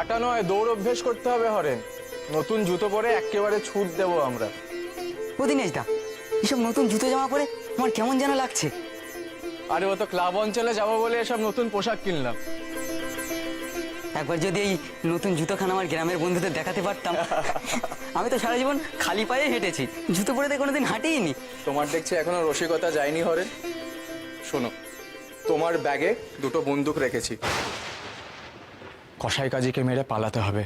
হাঁটা নয়, দৌড় অভ্যেস করতে হবে হরেন। নতুন জুতো পরে একেবারে ছুট দেবো আমরা। ও দিনেশদা, এসব নতুন জুতো জামা পরে আমার কেমন যেন লাগছে। আরে ও তো ক্লাব অঞ্চলে যাবো বলে এসব নতুন পোশাক কিনলাম। একবার যদি এই নতুন জুতোখানা আমার গ্রামের বন্ধুদের দেখাতে পারতাম। আমি তো সারা জীবন খালি পায়ে হেঁটেছি, জুতো পরে তো কোনোদিন হাঁটিনি। তোমার দেখছি এখনো রসিকতা যায়নি হরেন। শোনো, তোমার ব্যাগে দুটো বন্দুক রেখেছি। কসাই কাজীকে মেরে পালাতে হবে।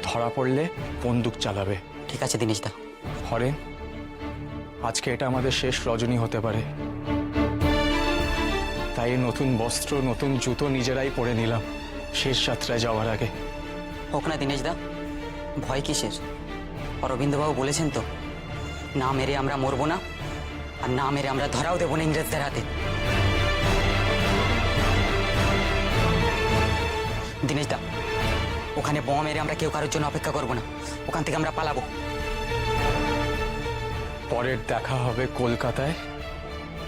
ধরা পড়লে বন্দুক চালাবে। ঠিক আছে দিনেশদা। হরেন, আজকে এটা আমাদের শেষ রজনী হতে পারে, তাই নতুন বস্ত্র নতুন জুতো নিজেরাই পরে নিলাম শেষ যাত্রায় যাওয়ার আগে। হোক না দিনেশদা, ভয় কিসের? অরবিন্দবাবু বলেছেন তো, না মেরে আমরা মরবো না, আর না মেরে আমরা ধরাও দেবো না ইংরেজদের হাতে। দিনেশদা, ওখানে বোমা মেরে আমরা কেউ কারোর জন্য অপেক্ষা করবো না, ওখান থেকে আমরা পালাবো। পরের দেখা হবে কলকাতায়,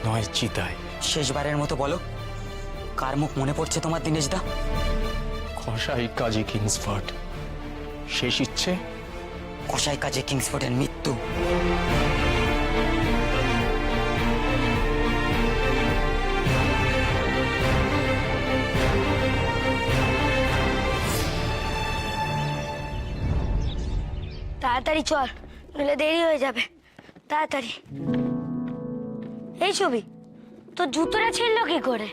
নয় চিতায়। শেষবারের মতো বলো, কার মুখ মনে পড়ছে তোমার দিনেশদা? কসাই কাজী কিংসফোর্ড। শেষ ইচ্ছে কসাই কাজে কিংসফোর্ডের মৃত্যু। তাড়াতাড়ি চল, নইলে দেরি হয়ে যাবে। তাড়াতাড়ি। এই ছবি, তোর জুতোটা ছিঁড়লো কি করে?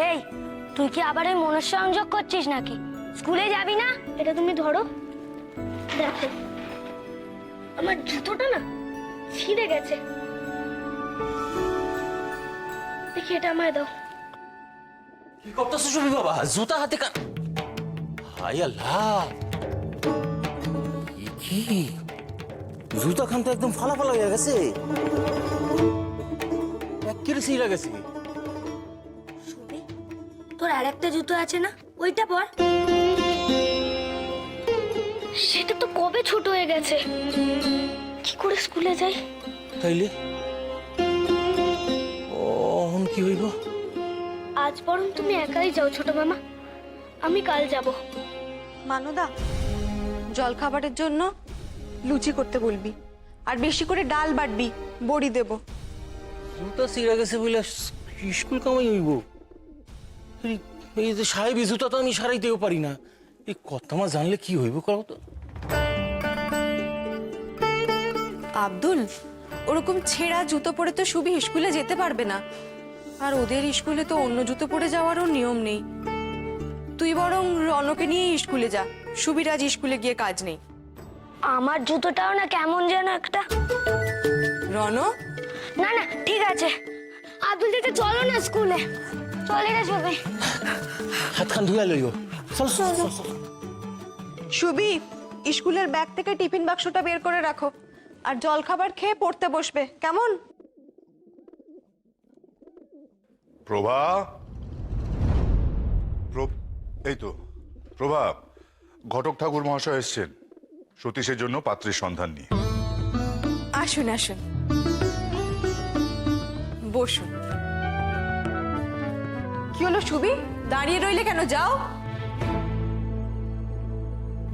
এই, তুই কি আবার ওই মনঃসংযোগ করছিস নাকি? স্কুলে যাবি না? এটা তুমি ধরো। দেখো, আমার জুতোটা না ছিঁড়ে গেছে। দেখি, এটা আমায় দাও। কি করতেছো ছবি বাবা? জুতা হাতে কান। হাই আল্লাহ, কি জুতা খান তো একদম ফালা ফালা হয়ে গেছে, একেবারে ছিঁড়ে গেছে। তোর আর একটা জুতো আছে না, ওইটা পর। সেটা তো কবে ছোট হয়ে গেছে। কি করে স্কুলে যাই? তাইলে ওহন কি হইব? আজ বরং তুমি একাই যাও ছোট মামা, আমি কাল যাব। মানুদা, জল খাবারের জন্য লুচি করতে বলবি, আর বেশি করে ডাল বাটবি, বড়ি দেব। জুতা ছিঁড়ে গেছে বলে স্কুল কামাই হইব? এই যে সাহেবী জুতা তো আমি সারাইতেও পারি না, এই কথা মা জানলে কি হইব কও তো? আব্দুল, ওরকম ছেঁড়া জুতো পরে তো সুবি স্কুলে যেতে পারবে না, আর ওদের স্কুলে তো অন্য জুতো পরে যাওয়ারও নিয়ম নেই। তুই বরং রনকে নিয়ে স্কুলে যা, সুবির আজ স্কুলে গিয়ে কাজ নেই। আমার জুতোটাও না কেমন যেন একটা। রন, না না, ঠিক আছে। আব্দুল দিতে চলো না স্কুলে, চলে রে সবাই। হাত খান ধুয়া লইও। চল চল চল। সুবি, স্কুলের ব্যাগ থেকে টিফিন বাক্সটা বের করে রাখো, আর জল খাবার খেয়ে পড়তে বসবে, কেমন? প্রভা, এই তো প্রভা, ঘটক ঠাকুর মহাশয় এসছেন সতীশের জন্য পাত্রের সন্ধান নিয়ে। আসুন আসুন, বসুন। কি হলো সুবি, দাঁড়িয়ে রইলে কেন? যাও।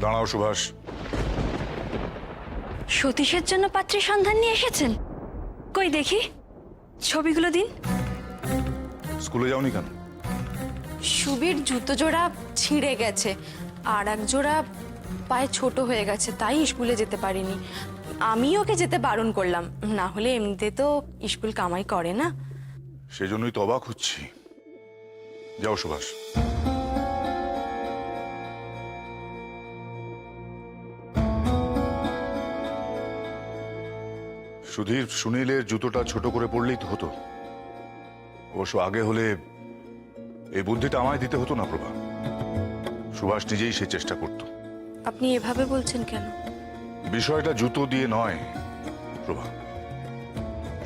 দাঁড়াও সুভাষ। সতীশের জন্য পাত্রের সন্ধান নিয়ে এসেছেন? কই দেখি ছবিগুলো দিন। স্কুলে যাওনি কেন? সুবির জুতো জোড়া ছিঁড়ে গেছে, আর এক জোড়া পায়ে ছোট হয়ে গেছে, তাই স্কুলে যেতে পারিনি। আমি ওকে যেতে বারণ করলাম, না হলে এমনিতে তো স্কুল কামাই করে না। সেজন্যই তো অবাক হচ্ছি। যাও সুভাষ। সুধীর, সুনীলের জুতোটা ছোট করে পড়লেই তো হতো। অবশ্য আগে হলে এই বুদ্ধিটা আমায় দিতে হতো না প্রভা। সুভাষ নিজেই সে চেষ্টা করত। আপনি এভাবে বলছেন কেন? বিষয়টা জুতো দিয়ে নয় প্রভা,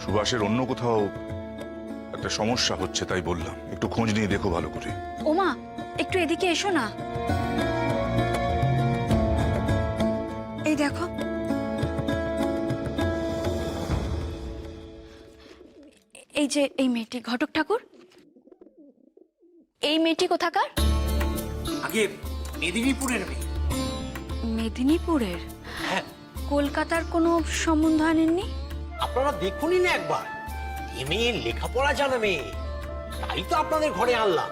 সুভাষের অন্য কোথাও একটা সমস্যা হচ্ছে, তাই বললাম একটু খোঁজ নিয়ে দেখো ভালো করে। ওমা, একটু এদিকে এসো না। এই দেখো, এই যে এই মেয়েটি ঘটক ঠাকুর, এই মেয়েটি কোথাকার? আগে মেদিনীপুরের মেয়ে। মেদিনীপুরের? হ্যাঁ। কলকাতার কোনো সম্বন্ধ আনেননি? আপনারা দেখুনই না একবার, এ মেয়ে লেখাপড়া জানা মেয়ে, তাই তো আপনাদের ঘরে আনলাম।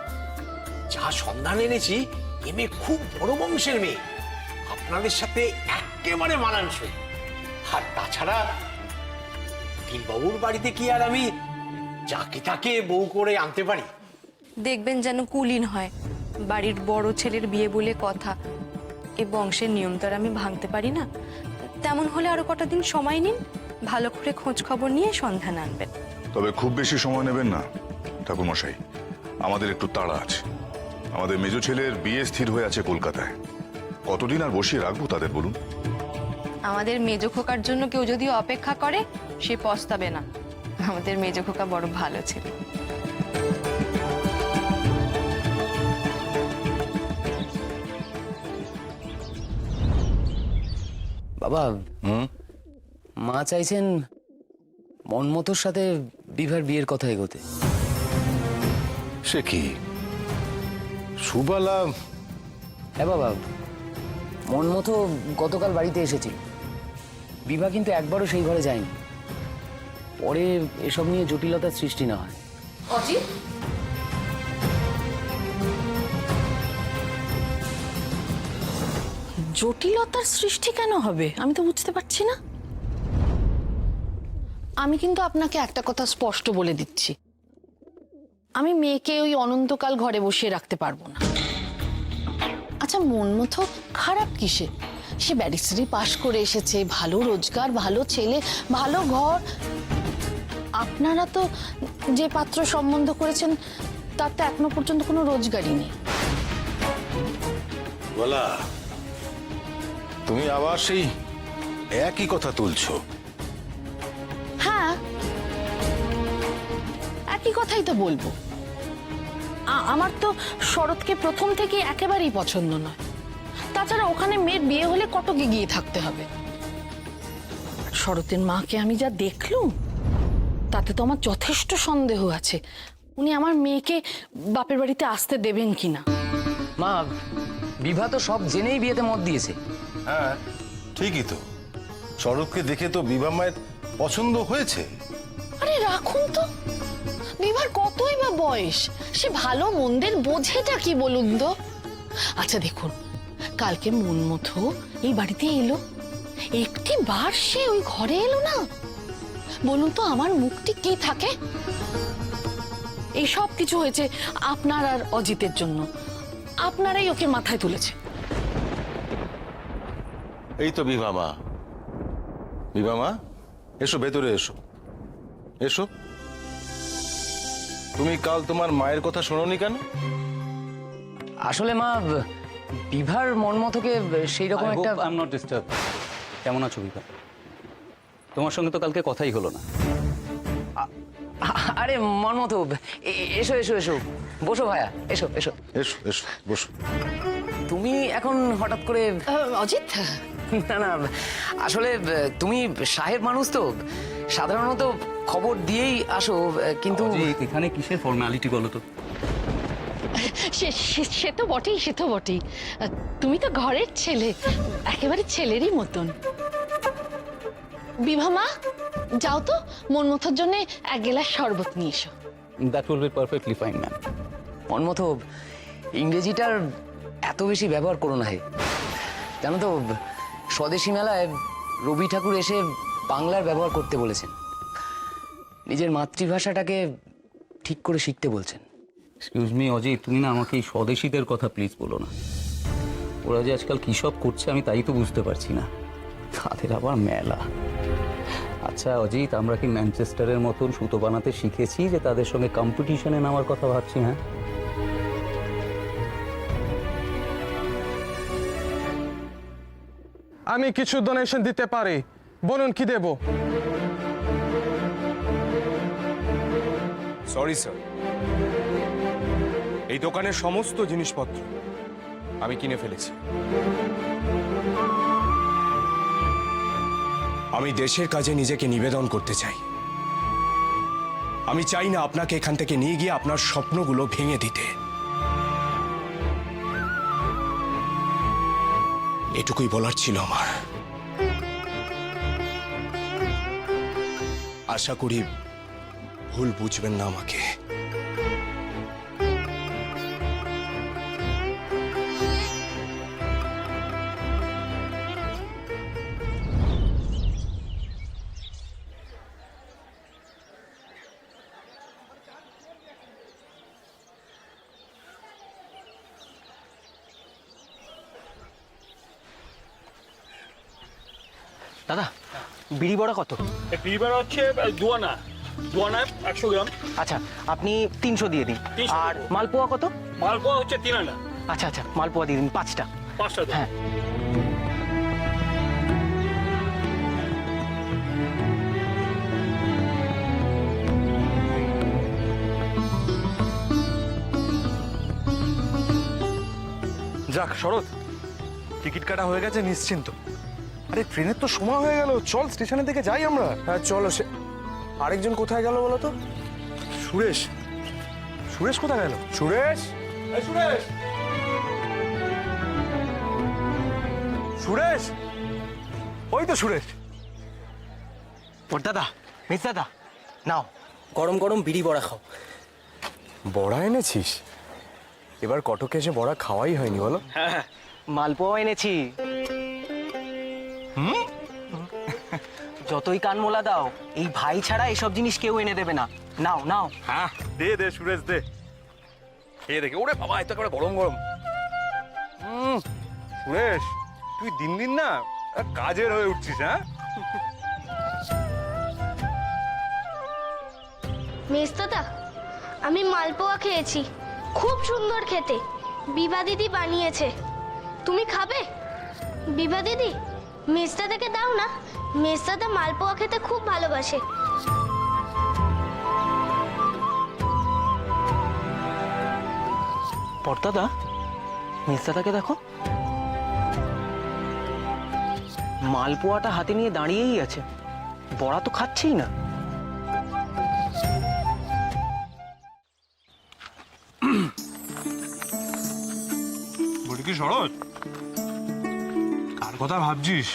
যা সন্ধান এনেছি, এ মেয়ে খুব বড় বংশের মেয়ে, আপনাদের সাথে একেবারে মানানসই। আর তাছাড়া বাবুর বাড়িতে কি আর আমি যাকে তাকে বউ করে আনতে পারি? দেখবেন যেন কুলীন হয়। বাড়ির বড় ছেলের বিয়ে বলে কথা, এ বংশের নিয়ম তো আর আমি ভাঙতে পারি না। তেমন হলে আরো কটা দিন সময় নিন, ভালো করে খোঁজ খবর নিয়ে সন্ধান আনবেন। তবে খুব বেশি সময় নেবেন না ঠাকুরমশাই, আমাদের একটু তাড়া আছে। আমাদের মেজ ছেলের বিয়ে স্থির হয়ে আছে কলকাতায়। কতদিন আর বসিয়ে রাখবো তাদের বলুন? আমাদের মেজ খোকার জন্য কেউ যদি অপেক্ষা করে, সে পস্তাবে না। আমাদের মেজ খোকা বড় ভালো ছেলে। বাবা, মা চাইছেন মনমতোর সাথে বিভার বিয়ের কথা এগোতে। সে কি সুবালা? হ্যাঁ বাবা, মনমতো গতকাল বাড়িতে এসেছিল। বিভা কিন্তু একবারও সেই ঘরে যায়নি। পরে এসব নিয়ে জটিলতার সৃষ্টি না হয়। অজিত, জটিলতার সৃষ্টি কেন হবে আমি তো বুঝতে পারছি না। আমি কিন্তু আপনাকে একটা কথা স্পষ্ট বলে দিচ্ছি, আমি মেয়েকে ওই অনন্তকাল ঘরে বসিয়ে রাখতে পারবো না। আচ্ছা, মনমতো খারাপ কিসে? সে ব্যারিস্টারি পাশ করে এসেছে, ভালো রোজগার, ভালো ছেলে, ভালো ঘর। আপনারা তো যে পাত্র সম্বন্ধ করেছেন তার তো এখনো পর্যন্ত কোনো রোজগারই নেই। বলা, তুমি আবার সেই একই কথা তুলছো? হ্যাঁ, একই কথাই তো বলবো। আমার তো শরৎকে প্রথম থেকে একেবারেই পছন্দ নয়। তাছাড়া ওখানে মেয়ের বিয়ে হলে কটকে গিয়ে থাকতে হবে। শরতের মাকে আমি যা দেখলুম, তাতে তো আমার যথেষ্ট সন্দেহ আছে উনি আমার মেয়েকে বাপের বাড়িতে আসতে দেবেন কিনা। মা, বিভা তো সব জেনেই বিয়েতে মত দিয়েছে। হ্যাঁ, ঠিকই তো। শরৎকে দেখে তো বিভা মায়ের পছন্দ হয়েছে। আরে রাখুন তো, বিভার কতই বা বয়স, সে ভালো মন্দের বোঝেটা কি বলুন তো। আচ্ছা দেখুন, কালকে মনমতো এই বাড়িতে এলো, একটি বার সে ওই ঘরে এলো না। বলুন তো আমার মুখটি কি থাকে? এই সব কিছু হয়েছে আপনার আর অজিতের জন্য। আপনারাই ওকে মাথায় তুলেছে। এই তো বিভা মা। বিভা মা, এসো ভেতরে, এসো এসো। তুমি কাল তোমার মায়ের কথা শোনোনি কেন? আসলে মা, বিভার মনমতোকে সেই রকম একটা... আই এম নট ডিস্টার্ব। কেমন আছো বিভা? তোমার সঙ্গে তো কালকে কথাই হলো না। আরে মনমতো, এসো এসো এসো, বসো ভাইয়া, এসো এসো এসো এসো, বসো। তুমি এখন হঠাৎ করে... অজিত, না না, আসলে তুমি সাহেব মানুষ তো, সাধারণত খবর দিয়েই আসো, কিন্তু এখানে কিসের ফর্মালিটি বলো তো? সে তো বটেই, সে তো বটেই। তুমি তো ঘরের ছেলে, একেবারে ছেলেরই মতন। বিভা মা, যাও তো মনমতোর জন্য এক গ্লাস শরবত নিয়ে এসো। That will be perfectly fine ma'am. মনমতো, ইংরেজিটার এত বেশি ব্যবহার করো না হে। জানো তো, স্বদেশী মেলায় রবি ঠাকুর এসে বাংলার ব্যবহার করতে বলেছেন। নিজের মাতৃভাষাটাকে ঠিক করে শিখতে বলছেন। এক্সকিউজ মি অজিত, তুমি না আমাকে এই স্বদেশীদের কথা প্লিজ বলো না। ওরা যে আজকাল কী সব করছে আমি তাই তো বুঝতে পারছি না। তাদের আবার মেলা। আচ্ছা অজিত, আমরা কি ম্যানচেস্টারের মতন সুতো বানাতে শিখেছি যে তাদের সঙ্গে কম্পিটিশনে নামার কথা ভাবছি? হ্যাঁ, আমি কিছু ডোনেশন দিতে পারি, বলুন কি দেব? সরি স্যার, এই দোকানের সমস্ত জিনিসপত্র আমি কিনে ফেলেছি। আমি দেশের কাজে নিজেকে নিবেদন করতে চাই। আমি চাই না আপনাকে এখান থেকে নিয়ে গিয়ে আপনার স্বপ্নগুলো ভেঙে দিতে। এটুকুই বলার ছিল আমার। আশা করি ভুল বুঝবেন না আমাকে। দাদা বিড়ি বড়া কত? বিড়ি বড়া হচ্ছে দুয়ানা, দুয়ানায় 100 গ্রাম। আচ্ছা আপনি 300 দিয়ে দিন। 300 আর দেবো। মালপোয়া কত? মালপোয়া হচ্ছে 3 আনা। আচ্ছা আচ্ছা মালপোয়া দিয়ে দিন 5টা। 5টা দেবো। হ্যাঁ। যাক শরৎ, টিকিট কাটা হয়ে গেছে নিশ্চিন্ত। আরে ট্রেনের তো সময় হয়ে গেল, চল স্টেশনের দিকে যাই আমরা। হ্যাঁ চলো। সে আরেকজন কোথায় গেল বলো তো? সুরেশ, সুরেশ কোথায় গেল? সুরেশ, এই সুরেশ, সুরেশ, ওই তো সুরেশ। ওর দাদা, মিস দাদা, নাও গরম গরম বিড়ি বড়া খাও। বড়া এনেছিস? এবার কটকে এসে বড়া খাওয়াই হয়নি বলো। হ্যাঁ মালপোয়া এনেছি। যতই কান মোলা দাও, এই ভাই ছাড়া এসব জিনিস কেউ এনে দেবে না। নাও নাও। হ্যাঁ দে দে সুরেশ দে, খেয়ে দেখি। ওরে বাবা, এত করে গরম গরম। সুরেশ, তুই দিন দিন না কাজের হয়ে উঠছিস। হ্যাঁ মেজদাদা, আমি মালপোয়া খেয়েছি, খুব সুন্দর খেতে। বিভা দিদি বানিয়েছে, তুমি খাবে? বিভা দিদি, মেজদাদাকে দাও না, মেজদাদা মালপোয়া খেতে খুব ভালোবাসে। পর্দাদা, মিস দাদাকে দেখো, মালপোয়াটা হাতে নিয়ে দাঁড়িয়েই আছে, বড়া তো খাচ্ছেই না। বলি কি শরৎ, কার কথা ভাবছিস?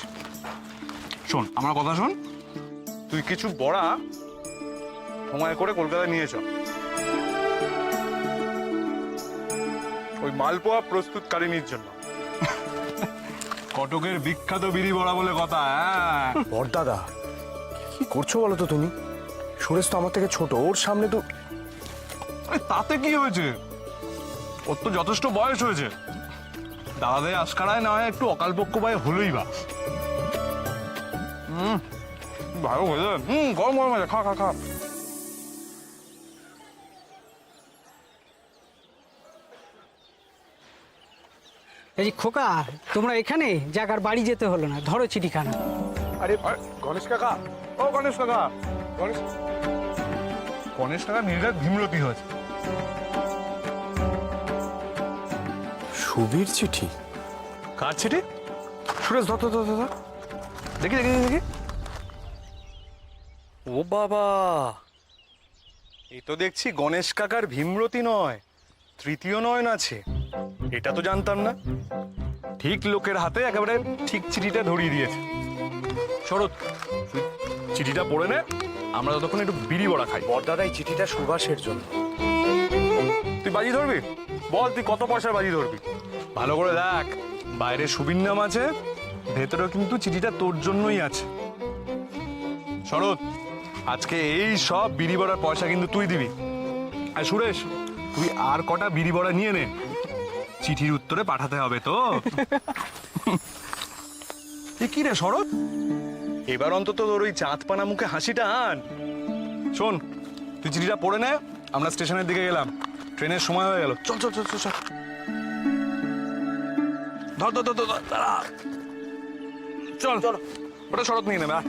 শোন আমার কথা শোন, তুই কিছু বড়া সময় করে কলকাতায় নিয়ে চ। ওই মালপোয়া প্রস্তুতকারিনীর জন্য। কটকের বিখ্যাত বিড়ি বড়া বলে কথা। হ্যাঁ বড়দাদা, কি করছো বলো তো তুমি? সুরেশ তো আমার থেকে ছোট, ওর সামনে তো। আরে তাতে কি হয়েছে, ওর তো যথেষ্ট বয়স হয়েছে। দাদাদের আশকারায় না হয় একটু অকালপক্ষ পায় হলোই বা। ভালো হয়েছে। গরম গরম আছে, খা খা খা। এই খোকা, তোমরা এখানে জায়গার বাড়ি যেতে হলো না, ধরো চিঠিখানা। আরে গণেশ কাকা, ও গণেশ কাকা, গণেশ গণেশ কাকা নির্ঘাত ভীমরতি হয়েছে। সুবীর চিঠি? কার চিঠি? সুরেশ ধর ধর ধর ধর। দেখি দেখি দেখি। ও বাবা, এই তো দেখছি গণেশ কাকার ভীমরতি নয়, তৃতীয় নয়ন আছে। এটা তো জানতাম না। ঠিক লোকের হাতে একেবারে ঠিক চিঠিটা ধরিয়ে দিয়েছে। শরৎ, তুই চিঠিটা পড়ে নে, আমরা ততক্ষণ একটু বিড়ি বড়া খাই। বড়দাদা, এই চিঠিটা সুভাষের জন্য। তুই বাজি ধরবি? বল তুই কত পয়সার বাজি ধরবি? ভালো করে দেখ, বাইরে সুবীর নাম আছে, ভেতরেও কিন্তু চিঠিটা তোর জন্যই আছে। শরৎ, আজকে এই সব বিড়ি বড়ার পয়সা কিন্তু তুই দিবি। আর সুরেশ, তুই আর কটা বিড়ি বড়া নিয়ে নে, চিঠির উত্তরে পাঠাতে হবে তো। কি রে শরৎ, এবার অন্তত তোর ওই চাঁদপানা মুখে হাসিটা আন। শোন, তুই চিঠিটা পড়ে নে, আমরা স্টেশনের দিকে গেলাম, ট্রেনের সময় হয়ে গেল। চল চল চল চল চল। ধর ধর ধর ধর, দাঁড়া। চল চল, ওটা শরৎ নিয়ে নেবে।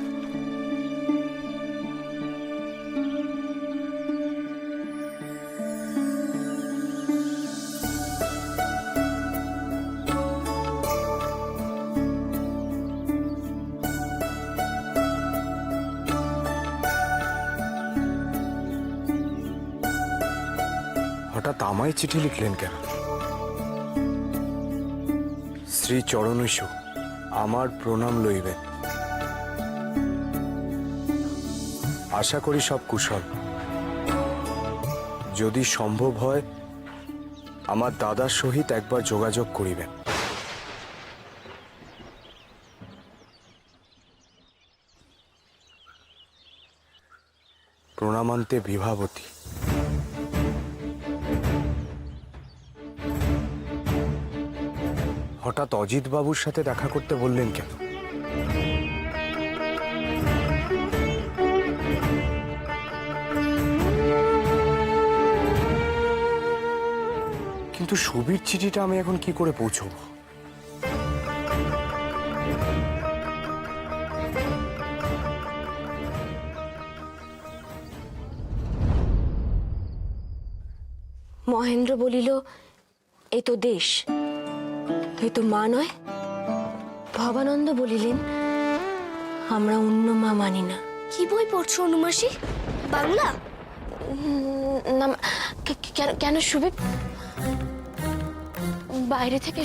হঠাৎ আমায় চিঠি লিখলেন কেন? শ্রী চরণৈষু আমার প্রণাম লইবেন। আশা করি সব কুশল। যদি সম্ভব হয় আমার দাদার সহিত একবার যোগাযোগ করিবেন। প্রণামান্তে বিভাবতী। হঠাৎ অজিত বাবুর সাথে দেখা করতে বললেন কেন? কিন্তু সুবীর চিঠিটা আমি এখন কি করে পৌঁছবো? মহেন্দ্র বলিল, এ তো দেশ, এ তো মা নয়। ভবানন্দ বলিলেন, আমরা অন্য মা মানি না। কি বই পড়ছো অনুমাসী? বাংলা? না, কেন সুবীর? বাইরে থেকে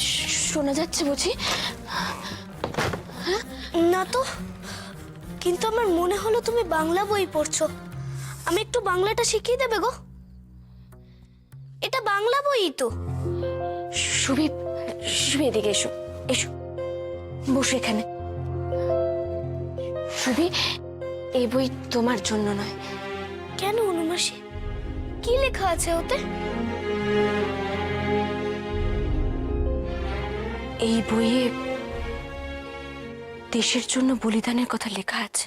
শোনা যাচ্ছে বুঝি? না তো, কিন্তু আমার মনে হলো তুমি বাংলা বই পড়ছো। আমি একটু বাংলাটা শিখিয়ে দেবে গো? এটা বাংলা বই তো। সুবীর, সুবীর এদিকে এসো, এসো, বসো এখানে। সুবীর, এই বই তোমার জন্য নয়। কেন অনুমাসী? কি লেখা আছে ওতে? এই বইয়ে দেশের জন্য বলিদানের কথা লেখা আছে।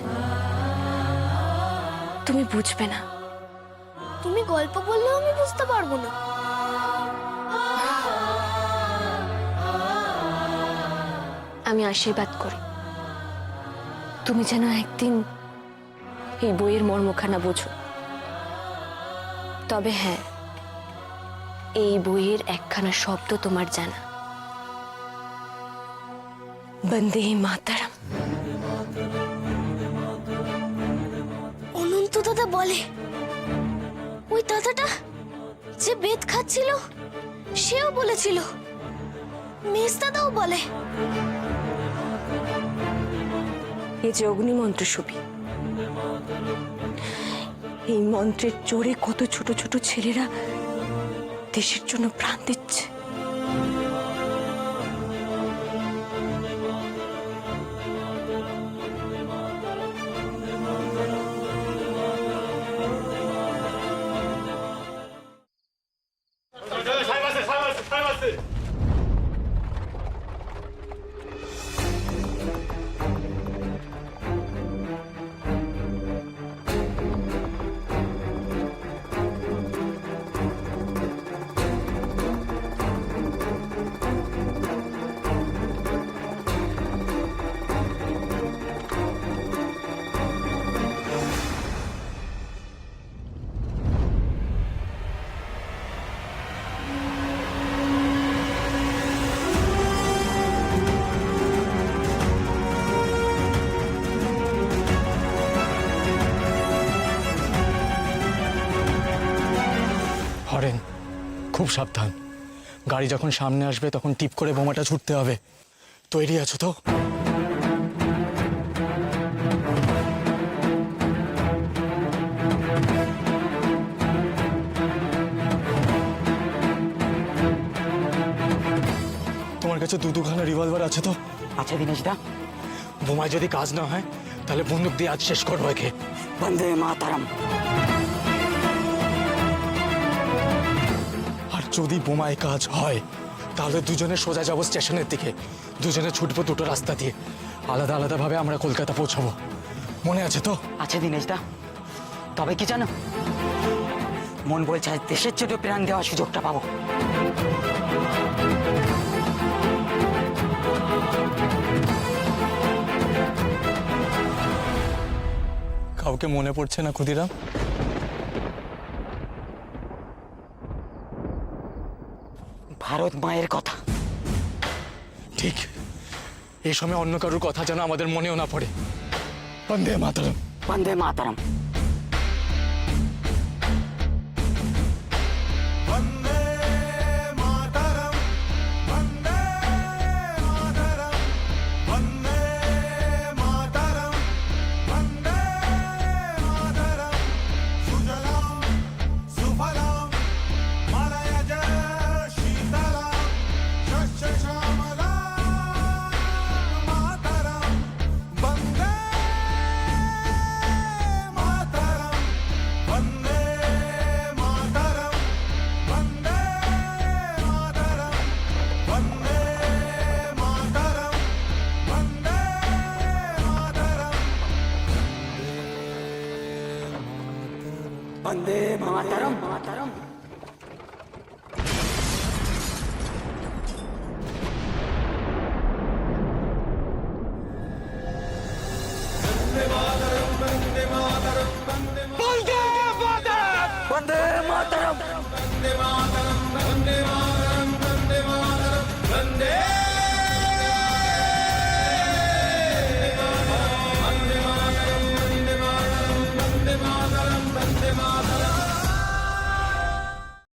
তুমি বুঝবে না। তুমি গল্প বললেও আমি বুঝতে পারবো না। আমি আশীর্বাদ করি তুমি যেন একদিন এই বইয়ের মর্মখানা বোঝো। তবে হ্যাঁ, এই বইয়ের একখানা শব্দ তোমার জানা, বন্দে মাতারাম। অনন্ত দাদা বলে, ওই দাদাটা যে বেদ খাচ্ছিল সেও বলেছিল, মেজ দাদাও বলে। এই যে অগ্নিমন্ত্র সুবি, এই মন্ত্রের জোরে কত ছোট ছোট ছেলেরা দেশের জন্য প্রাণ দিচ্ছে। হরেন, খুব সাবধান। গাড়ি যখন সামনে আসবে তখন টিপ করে বোমাটা ছুটতে হবে। তৈরি আছো তো? তোমার কাছে দুখানা রিভলভার আছে তো? আচ্ছা দিনেশ দা। বোমায় যদি কাজ না হয় তাহলে বন্দুক দিয়ে আজ শেষ করবো একে। বন্দে মাতারাম। আর যদি বোমায় কাজ হয় তাহলে দুজনে সোজা যাবো স্টেশনের দিকে। দুজনে ছুটবো দুটো রাস্তা দিয়ে। আলাদা আলাদা ভাবে আমরা কলকাতা পৌঁছাবো। মনে আছে তো? আচ্ছা দিনেশ দা, তবে কি জানো, মন বলছে আজ দেশের জন্য প্রাণ দেওয়ার সুযোগটা পাবো। কাউকে মনে পড়ছে না ক্ষুদিরাম? ভারত মায়ের কথা। ঠিক এই সময় অন্য কারোর কথা যেন আমাদের মনেও না পড়ে। বন্দে মাতরম। বন্দে মাতারাম। Vande বন্দে মাতরম মাতরম। বন্দে মাতরম।